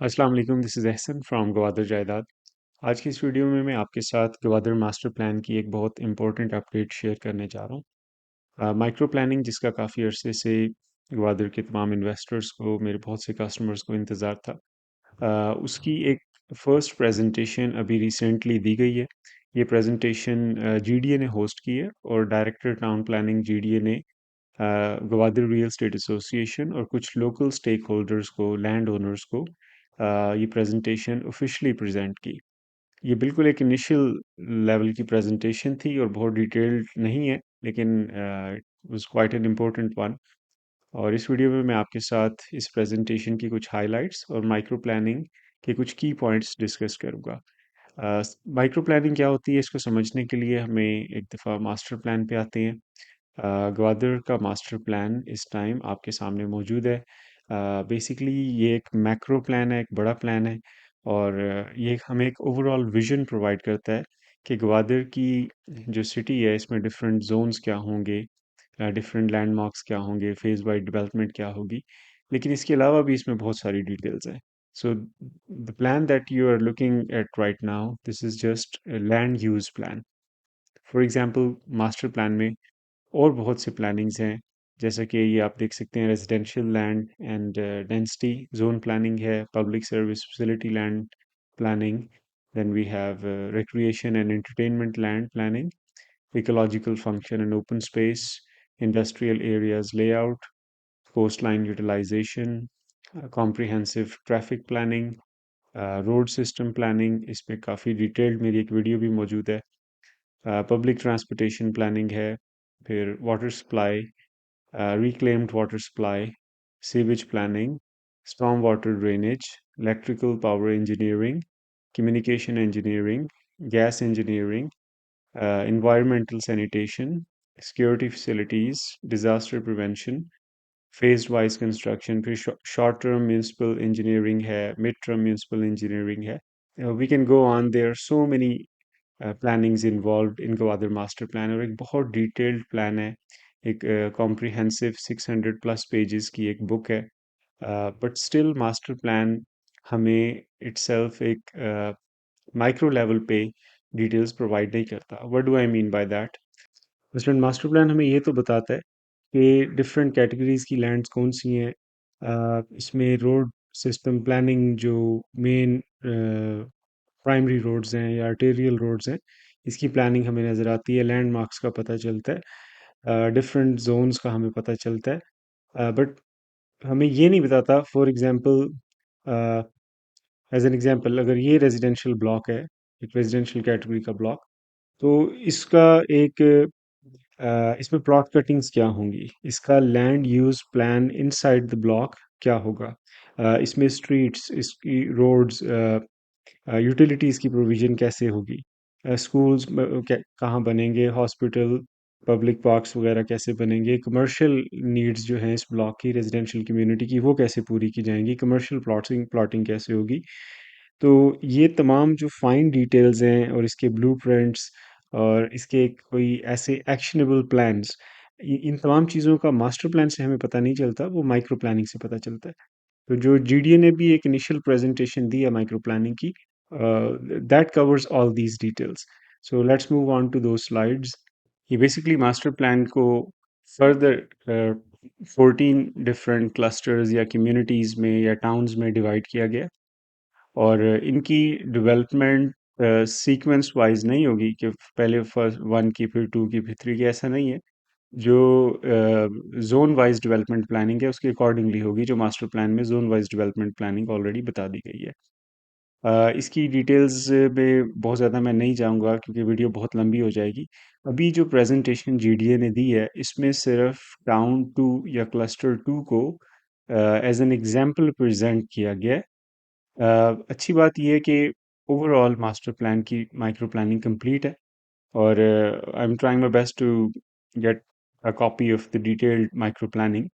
अस्सलाम वालेकुम, this is Ehsan from Gwadar जायदाद। आज की इस वीडियो में मैं आपके साथ गवादर मास्टर प्लान की एक बहुत इंपॉर्टेंट अपडेट शेयर करने जा रहा हूँ। माइक्रो प्लानिंग जिसका काफ़ी अरसे से गवादर के तमाम इन्वेस्टर्स को, मेरे बहुत से कस्टमर्स को इंतज़ार था। उसकी एक फ़र्स्ट प्रेजेंटेशन अभी रिसेंटली दी गई है। ये प्रेजेंटेशन जीडीए ने होस्ट की है और डायरेक्टर टाउन प्लानिंग जीडीए ने गवादर रियल एस्टेट एसोसिएशन और कुछ लोकल स्टेक होल्डर्स को, लैंड ओनर्स को ये प्रेजेंटेशन ऑफिशियली प्रेजेंट की। ये बिल्कुल एक इनिशियल लेवल की प्रेजेंटेशन थी और बहुत डिटेल्ड नहीं है, लेकिन it was quite an important one. और इस वीडियो में मैं आपके साथ इस प्रेजेंटेशन की कुछ हाइलाइट्स और माइक्रो प्लानिंग के कुछ की पॉइंट्स डिस्कस करूँगा। माइक्रो प्लानिंग क्या होती है, इसको समझने के लिए हमें एक दफ़ा मास्टर प्लान पे आते हैं। ग्वादर का मास्टर प्लान इस टाइम आपके सामने मौजूद है। बेसिकली ये एक मैक्रो प्लान है, एक बड़ा प्लान है और ये हमें एक ओवरऑल विजन प्रोवाइड करता है कि ग्वादर की जो सिटी है इसमें डिफरेंट जोन्स क्या होंगे, डिफरेंट लैंडमार्क्स क्या होंगे, फेज वाइड डेवलपमेंट क्या होगी। लेकिन इसके अलावा भी इसमें बहुत सारी डिटेल्स हैं। So the plan that you are looking at right now, this is just land use plan. For example master plan में और बहुत से प्लानिंग्स हैं, जैसा कि ये आप देख सकते हैं, residential land and density zone planning है, public service facility land planning, then we have recreation and entertainment land planning, ecological function and open space, industrial areas layout, coastline utilization, comprehensive traffic planning, road system planning, इसमें काफ़ी detailed मेरी एक video भी मौजूद है। Public transportation planning है, फिर water supply, reclaimed water supply, sewage planning, stormwater drainage, electrical power engineering, communication engineering, gas engineering, environmental sanitation, security facilities, disaster prevention, phased wise construction, फिर short term municipal engineering है, mid term municipal engineering है. We can go on, there are so many plannings involve in Gwadar master plan, और एक बहुत detailed plan है, एक comprehensive 600 plus pages की एक बुक है। बट स्टिल मास्टर प्लान हमें इटसेल्फ एक माइक्रो लेवल पे डिटेल्स प्रोवाइड नहीं करता। What do I mean by that? मसलन मास्टर प्लान हमें ये तो बताता है कि डिफरेंट कैटेगरीज की लैंड्स कौन सी हैं। इसमें रोड सिस्टम प्लानिंग, जो मेन प्राइमरी रोड्स हैं या आर्टेरियल रोड्स हैं, इसकी प्लानिंग हमें नज़र आती है। लैंडमार्क्स का पता चलता है, डिफरेंट जोन्स का हमें पता चलता है। बट हमें ये नहीं बताता, for example, as an example, अगर ये रेजिडेंशियल ब्लॉक है, एक रेजिडेंशियल कैटेगरी का ब्लॉक, तो इसका एक इसमें प्लॉट कटिंग्स क्या होंगी, इसका land use plan inside the block क्या होगा, इसमें स्ट्रीट्स, इसकी रोड्स, यूटिलिटीज़ की प्रोविज़न कैसे होगी, स्कूल्स कहाँ बनेंगे, हॉस्पिटल, पब्लिक पार्क्स वगैरह कैसे बनेंगे, कमर्शियल नीड्स जो हैं इस ब्लॉक की, रेजिडेंशियल कम्युनिटी की, वो कैसे पूरी की जाएंगी, कमर्शियल प्लॉटिंग प्लॉटिंग कैसे होगी। तो ये तमाम जो फाइन डिटेल्स हैं और इसके ब्लूप्रिंट्स और इसके कोई ऐसे एक्शनेबल प्लान्स, इन तमाम चीज़ों का मास्टर प्लान से हमें पता नहीं चलता, वो माइक्रो प्लानिंग से पता चलता है। तो जो जीडीए ने भी एक इनिशियल प्रेजेंटेशन दी है माइक्रो प्लानिंग की, that covers all these details. So let's move on to two slides. ये बेसिकली मास्टर प्लान को फर्दर 14 डिफरेंट क्लस्टर्स या कम्युनिटीज़ में या टाउन्स में डिवाइड किया गया, और इनकी डेवलपमेंट सीक्वेंस वाइज नहीं होगी कि पहले फर्स्ट वन की फिर टू की फिर थ्री की, ऐसा नहीं है। जो जोन वाइज डेवलपमेंट प्लानिंग है उसके अकॉर्डिंगली होगी, जो मास्टर प्लान में zone wise development planning already बता दी गई है। इसकी डिटेल्स में बहुत ज़्यादा मैं नहीं जाऊंगा क्योंकि वीडियो बहुत लंबी हो जाएगी। अभी जो प्रेजेंटेशन जीडीए ने दी है, इसमें सिर्फ टाउन टू या क्लस्टर टू को एज एन एग्जाम्पल प्रेजेंट किया गया है। अच्छी बात यह है कि ओवरऑल मास्टर प्लान की माइक्रो प्लानिंग कंप्लीट है, और I am trying my best to get a copy of the detailed micro planning.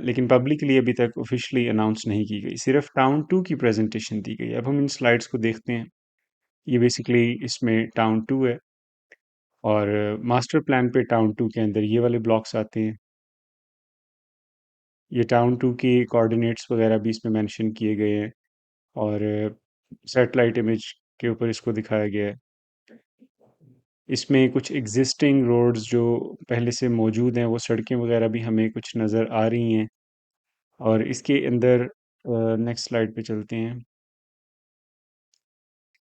लेकिन पब्लिकली अभी तक ऑफिशियली अनाउंस नहीं की गई, सिर्फ टाउन टू की प्रेजेंटेशन दी गई है। अब हम इन स्लाइड्स को देखते हैं। ये बेसिकली इसमें टाउन टू है, और मास्टर प्लान पे टाउन टू के अंदर ये वाले ब्लॉक्स आते हैं। ये टाउन टू के कोऑर्डिनेट्स वगैरह भी इसमें मेंशन किए गए हैं। और सैटेलाइट इमेज के ऊपर इसको दिखाया गया है। इसमें कुछ एग्जिस्टिंग रोड्स जो पहले से मौजूद हैं वो सड़कें वगैरह भी हमें कुछ नज़र आ रही हैं। और इसके अंदर नेक्स्ट स्लाइड पे चलते हैं।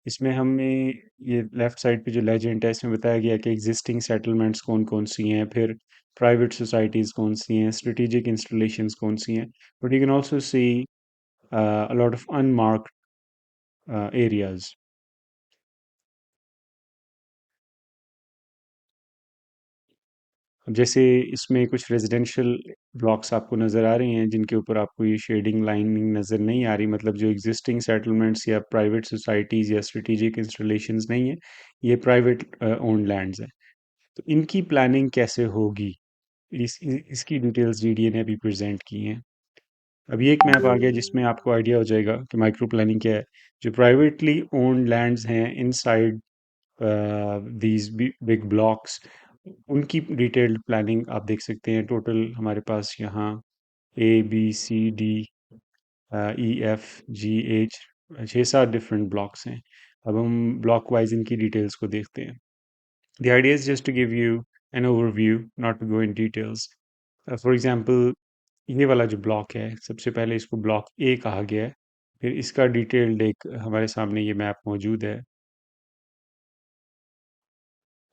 इसमें हमें ये लेफ्ट साइड पे जो लेजेंड है इसमें बताया गया कि एग्जिस्टिंग सेटलमेंट्स कौन कौन सी हैं, फिर प्राइवेट सोसाइटीज़ कौन सी हैं, स्ट्रेटेजिक इंस्टॉलेशंस कौन सी हैं। But you can also see a lot of unmarked areas. जैसे इसमें कुछ रेजिडेंशियल ब्लॉक्स आपको नज़र आ रहे हैं जिनके ऊपर आपको ये शेडिंग लाइनिंग नज़र नहीं आ रही, मतलब जो एग्जिस्टिंग सेटलमेंट्स या प्राइवेट सोसाइटीज़ या स्ट्रेटेजिक इंस्टॉलेशंस नहीं है, ये प्राइवेट ओन्ड लैंड्स हैं। तो इनकी प्लानिंग कैसे होगी, इसकी डिटेल्स जीडीए ने अभी प्रेजेंट की हैं। अभी एक मैप आ गया जिसमें आपको आइडिया हो जाएगा कि माइक्रो प्लानिंग क्या है। जो प्राइवेटली ओन्ड लैंड्स हैं इनसाइड दीज बिग ब्लॉक्स, उनकी डिटेल्ड प्लानिंग आप देख सकते हैं। टोटल हमारे पास यहाँ A B C D E F G H 6-7 different blocks हैं। अब हम ब्लॉक वाइज इनकी डिटेल्स को देखते हैं। The idea is just to give you an overview, not to go in details. For example, ये वाला जो ब्लॉक है सबसे पहले इसको ब्लॉक ए कहा गया है। फिर इसका डिटेल्ड एक हमारे सामने ये मैप मौजूद है।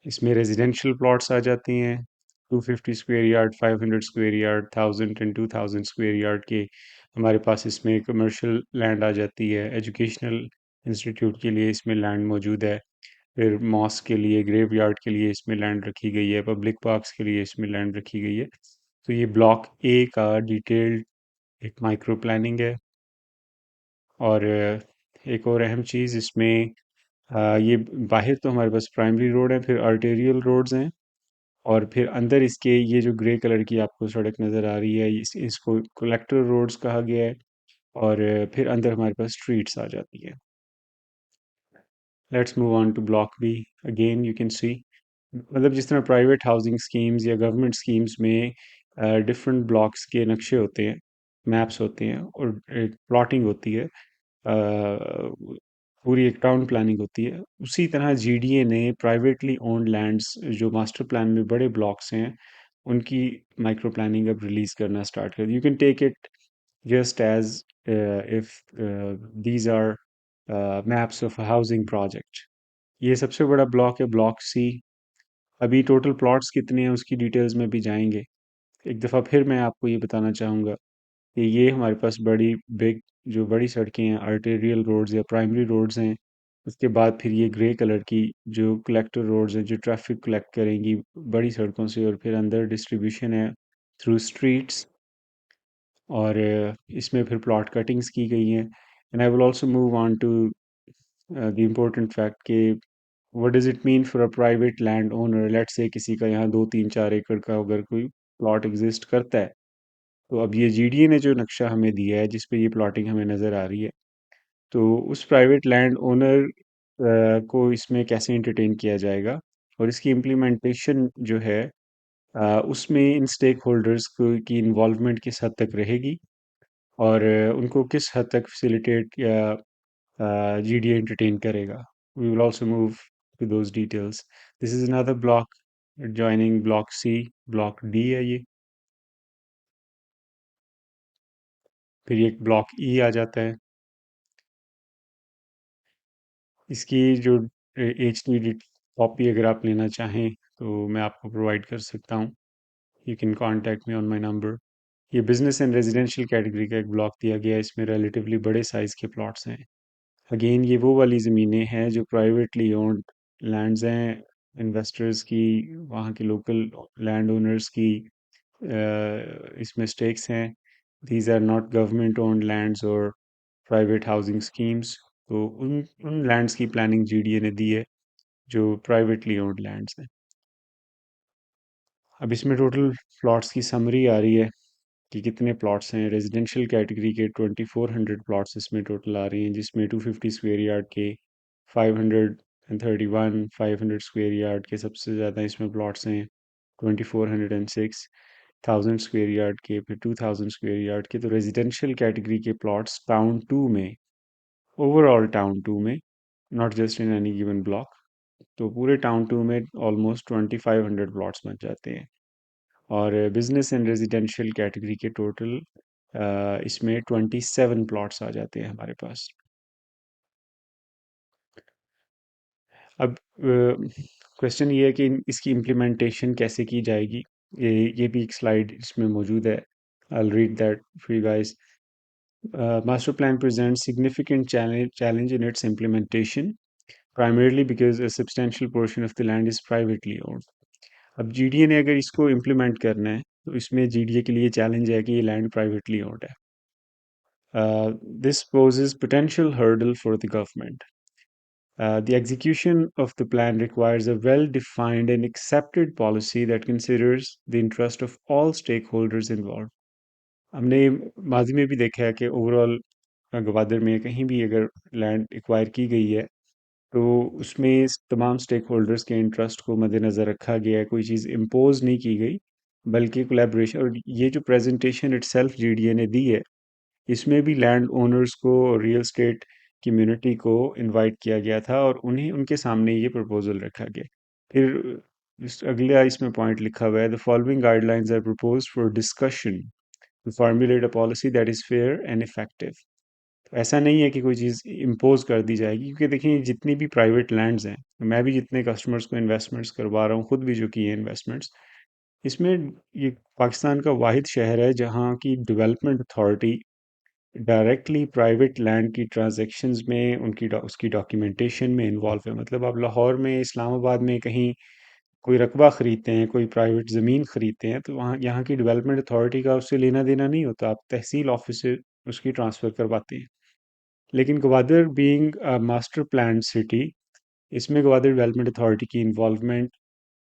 इसमें रेजिडेंशियल प्लॉट्स आ जाती हैं, 250 square yard, 500 square yard, 1000 and 2000 square yard के। हमारे पास इसमें कमर्शियल लैंड आ जाती है, एजुकेशनल इंस्टीट्यूट के लिए इसमें लैंड मौजूद है। फिर मॉस्क के लिए, ग्रेव यार्ड के लिए इसमें लैंड रखी गई है, पब्लिक पार्क्स के लिए इसमें लैंड रखी गई है। तो ये ब्लॉक ए का डिटेल्ड एक माइक्रो प्लानिंग है। और एक और अहम चीज़ इसमें, ये बाहर तो हमारे पास प्राइमरी रोड है, फिर आर्टेरियल रोड्स हैं, और फिर अंदर इसके ये जो ग्रे कलर की आपको सड़क नज़र आ रही है इसको कलेक्टर रोड्स कहा गया है। और फिर अंदर हमारे पास स्ट्रीट्स आ जाती है। Let's move on to block B. Again you can see, मतलब जिस तरह प्राइवेट हाउसिंग स्कीम्स या गवर्नमेंट स्कीम्स में डिफरेंट ब्लॉक्स के नक्शे होते हैं, मैप्स होते हैं, और एक प्लॉटिंग होती है, पूरी एक टाउन प्लानिंग होती है, उसी तरह जीडीए ने प्राइवेटली ओन्ड लैंड्स जो मास्टर प्लान में बड़े ब्लॉक्स हैं उनकी माइक्रो प्लानिंग अब रिलीज करना स्टार्ट कर दी। You can take it just as if these are maps of housing project. ये सबसे बड़ा ब्लॉक है, ब्लॉक सी। अभी टोटल प्लॉट्स कितने हैं उसकी डिटेल्स में भी जाएंगे। एक दफ़ा फिर मैं आपको ये बताना चाहूँगा कि ये हमारे पास बड़ी बिग जो बड़ी सड़कें हैं, आर्टेरियल रोड्स या प्राइमरी रोड्स हैं। उसके बाद फिर ये ग्रे कलर की जो कलेक्टर रोड्स हैं जो ट्रैफिक कलेक्ट करेंगी बड़ी सड़कों से, और फिर अंदर डिस्ट्रीब्यूशन है थ्रू स्ट्रीट्स। और इसमें फिर प्लॉट कटिंग्स की गई हैं। And I will also move on to the important fact कि what does it mean for a private land owner. Let's say किसी का यहाँ 2 3 4 एकड़ का अगर कोई प्लॉट एग्जिस्ट करता है, तो अब ये जीडीए ने जो नक्शा हमें दिया है जिस पे ये प्लॉटिंग हमें नज़र आ रही है, तो उस प्राइवेट लैंड ओनर को इसमें कैसे इंटरटेन किया जाएगा, और इसकी इम्प्लीमेंटेशन जो है उसमें इन स्टेक होल्डर्स को की इन्वॉल्वमेंट किस हद तक रहेगी, और उनको किस हद तक फैसिलिटेट या GDA entertain करेगा। We will also move to those details. This is another block joining block C, block D है ये। फिर एक ब्लॉक E आ जाता है। इसकी जो HD कॉपी अगर आप लेना चाहें तो मैं आपको प्रोवाइड कर सकता हूँ। You can contact me on my number. ये बिजनेस एंड रेजिडेंशियल कैटेगरी का एक ब्लॉक दिया गया है, इसमें रिलेटिवली बड़े साइज़ के प्लॉट्स हैं। अगेन ये वो वाली ज़मीनें हैं जो प्राइवेटली ओन्ड लैंड्स हैं, इन्वेस्टर्स की, वहाँ के लोकल लैंड ओनर्स की इसमें स्टेक्स हैं। These are not government owned lands और प्राइवेट हाउसिंग स्कीम्स। तो उन लैंड्स की प्लानिंग जीडीए ने दी है जो प्राइवेटली ओन्ड लैंड्स हैं। अब इसमें टोटल प्लॉट्स की समरी आ रही है कि कितने प्लॉट्स हैं। रेजिडेंशियल कैटेगरी के 2400 प्लॉट्स इसमें टोटल आ रही हैं, जिसमें 250 स्क्वायर यार्ड के 531, 500 स्क्वायर यार्ड के सबसे ज़्यादा इसमें प्लॉट्स हैं 2406, 1000 स्क्वायर यार्ड के, फिर 2000 स्क्वायर यार्ड के। तो रेजिडेंशियल कैटेगरी के प्लॉट्स टाउन 2 में ओवरऑल टाउन टू में, not just in any given block. तो पूरे टाउन टू में ऑलमोस्ट 2500 प्लॉट्स बन जाते हैं। और बिजनेस एंड रेजिडेंशियल कैटेगरी के टोटल इसमें 27 प्लॉट्स आ जाते हैं हमारे पास। अब क्वेश्चन ये है कि इसकी इम्प्लीमेंटेशन कैसे की जाएगी। ये भी एक स्लाइड इसमें मौजूद है। I'll read that for you guys. Master plan presents significant challenge in its implementation, primarily because a substantial portion of the land is privately owned. अब जीडीए ने अगर इसको इम्प्लीमेंट करना है तो इसमें जीडीए के लिए चैलेंज है कि ये लैंड प्राइवेटली ओन्ड है। This poses potential hurdle for the government. The execution of the plan requires a well-defined and accepted policy that considers the interest of all stakeholders involved. हमने माजी में भी देखा है कि ओवरऑल गवादर में कहीं भी अगर लैंड एक्वायर की गई है तो उसमें तमाम स्टेक होल्डर्स के इंटरेस्ट को मद्देनज़र रखा गया है, कोई चीज़ इम्पोज नहीं की गई, बल्कि कोलैबोरेशन। और ये जो प्रेजेंटेशन इटसेल्फ जीडीए ने दी है, इसमें भी लैंड ओनर्स को और रियल स्टेट कम्युनिटी को इनवाइट किया गया था और उन्हें उनके सामने ये प्रपोजल रखा गया। फिर अगला इसमें पॉइंट लिखा हुआ है, the following guidelines are proposed for discussion to formulate a policy that is fair and effective. ऐसा नहीं है कि कोई चीज़ इम्पोज कर दी जाएगी, क्योंकि देखिए जितनी भी प्राइवेट लैंड्स हैं, मैं भी जितने कस्टमर्स को इन्वेस्टमेंट्स करवा रहा हूँ, खुद भी जो किए इन्वेस्टमेंट्स, इसमें ये पाकिस्तान का वाहिद शहर है जहाँ की development authority directly private land की ट्रांजैक्शंस में उसकी डॉक्यूमेंटेशन में इन्वॉल्व है। मतलब आप लाहौर में, इस्लामाबाद में कहीं कोई रकबा ख़रीदते हैं, कोई प्राइवेट ज़मीन ख़रीदते हैं, तो वहाँ यहाँ की डेवलपमेंट अथॉरिटी का उससे लेना देना नहीं होता, आप तहसील ऑफिस से उसकी ट्रांसफ़र करवाते हैं। लेकिन Gwadar being a master plan city, इसमें ग्वादर डेवलपमेंट अथॉरिटी की इन्वॉल्वमेंट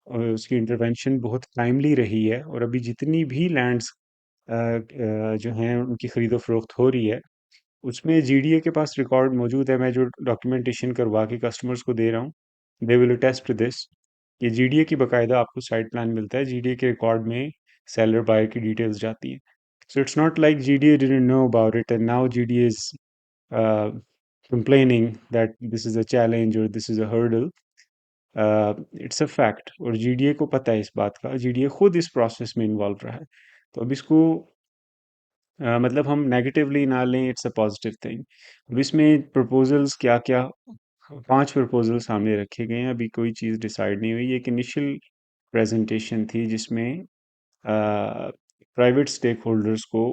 और उसकी इंटरवेंशन बहुत टाइमली रही है। और अभी जितनी भी लैंड्स जो हैं उनकी ख़रीदो फरोख्त हो रही है, उसमें जीडीए के पास रिकॉर्ड मौजूद है। मैं जो डॉक्यूमेंटेशन करवा के कस्टमर्स को दे रहा हूँ, they will attest to this, कि जीडीए की बाकायदा आपको साइट प्लान मिलता है, जीडीए के रिकॉर्ड में सेलर बायर की डिटेल्स जाती हैं। So it's not like GDA didn't know about it and now GDA is complaining that this is a challenge or this is a hurdle. It's a fact, और GDA को पता है इस बात का, जीडीए खुद इस प्रोसेस में इन्वॉल्व रहा है। तो अब इसको मतलब हम नेगेटिवली ना लें, इट्स अ पॉजिटिव थिंग। अब इसमें प्रपोजल्स क्या क्या, 5 प्रपोजल सामने रखे गए हैं, अभी कोई चीज़ डिसाइड नहीं हुई। एक इनिशियल प्रेजेंटेशन थी जिसमें प्राइवेट स्टेक होल्डर्स को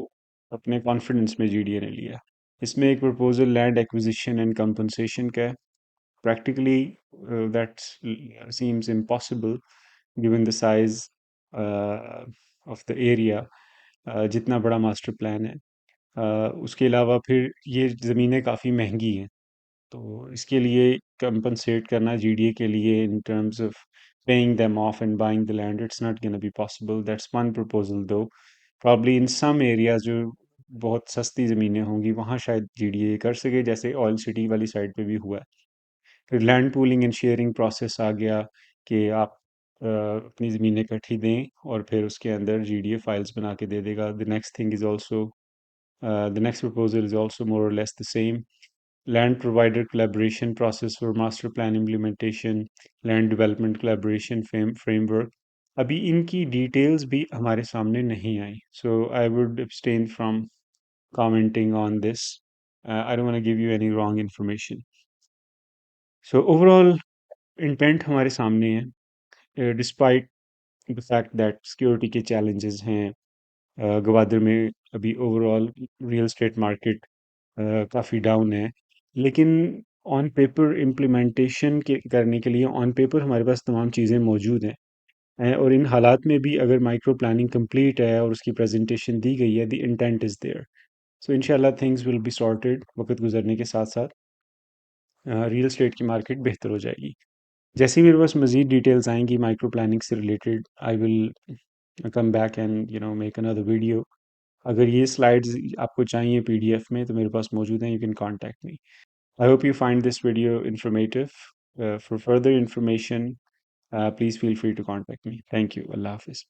अपने कॉन्फिडेंस में जीडीए ने लिया। इसमें एक proposal land acquisition and compensation का है। Practically that seems impossible given the size of the area, जितना बड़ा मास्टर प्लान है। उसके अलावा फिर ये ज़मीनें काफ़ी महंगी हैं, तो इसके लिए कंपनसेट करना जीडीए के लिए in terms of paying them off and buying the land, it's not going to be possible. That's one proposal though. Probably in some areas जो बहुत सस्ती ज़मीनें होंगी वहाँ शायद जीडीए कर सके, जैसे ऑयल सिटी वाली साइड पे भी हुआ है। फिर land pooling and sharing process आ गया कि आप अपनी ज़मीनें इकट्ठी दें और फिर उसके अंदर जीडीए फाइल्स बना के दे देगा। The next thing is also the next proposal is also more or less the same. Land provider collaboration process for master plan implementation, land development collaboration framework. अभी इनकी डिटेल्स भी हमारे सामने नहीं आई, so I would abstain from commenting on this. I don't want to give you any wrong information. So overall intent हमारे सामने है, despite the fact that security के challenges हैं। गवादर में अभी ओवरऑल रियल एस्टेट मार्केट काफ़ी डाउन है, लेकिन ऑन पेपर इम्प्लीमेंटेशन के करने के लिए ऑन पेपर हमारे पास तमाम चीज़ें मौजूद हैं। और इन हालात में भी अगर माइक्रो प्लानिंग कंप्लीट है और उसकी प्रेजेंटेशन दी गई है, द इंटेंट इज़ देयर। सो इंशाल्लाह थिंग्स विल बी सॉर्टेड। वक्त गुजरने के साथ साथ रियल एस्टेट की मार्केट बेहतर हो जाएगी। जैसे ही मेरे पास मज़ीद डिटेल्स आएंगी माइक्रो प्लानिंग से related, I will come back and make another video. अगर ये स्लाइड्स आपको चाहिए पीडीएफ में तो मेरे पास मौजूद हैं, you can contact me. I hope you find this video informative. For further information please feel free to contact me. Thank you. अल्लाह हाफिज़।